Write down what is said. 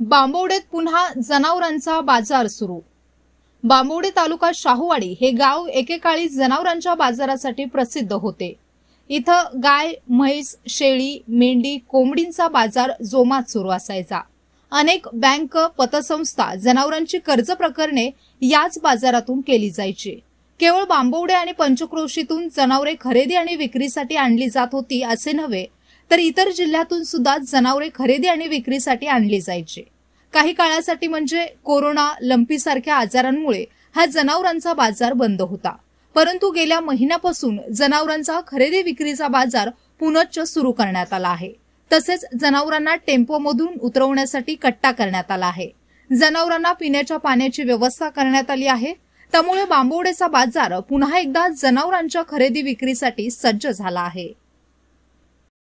बांबवडेत पुन्हा जनावरांचा बाजार सुरू। बांबवडे तालुका शाहूवाडी हे गाव एकेकाळी जनावरांच्या बाजारासाठी प्रसिद्ध होते। इथं गाय, म्हैस, शेळी, मेंढी, कोंबडींचा बाजार जोमात सुरू असायचा। अनेक बँक, पतसंस्था, जनावरांची कर्ज प्रकरणे याच बाजारातून केली जायची। केवळ बांबवडे आणि पंचक्रोशीतून जनावरे खरेदी आणि विक्रीसाठी आणली जात होती असे नव्हे, तर इतर जिल्ह्यातून सुद्धा जनावरे खरेदी आणि विक्रीसाठी आणली जायची। काही काळासाठी म्हणजे कोरोना, लंपी सारख्या आजारांमुळे हा जनावरांचा बाजार बंद होता। परंतु गेल्या महिन्यापासून जनावरांचा खरेदी विक्रीचा बाजार पुनश्च सुरू करण्यात आला आहे। तसेच जनावरांना टेम्पोमधून उतरवण्यासाठी कट्टा करण्यात आला आहे। जनावरांना पिण्याच्या पाण्याची व्यवस्था करण्यात आली आहे। त्यामुळे बांबवडेचा बाजार पुन्हा एकदा जनावरांच्या खरेदी विक्रीसाठी सज्ज झाला आहे।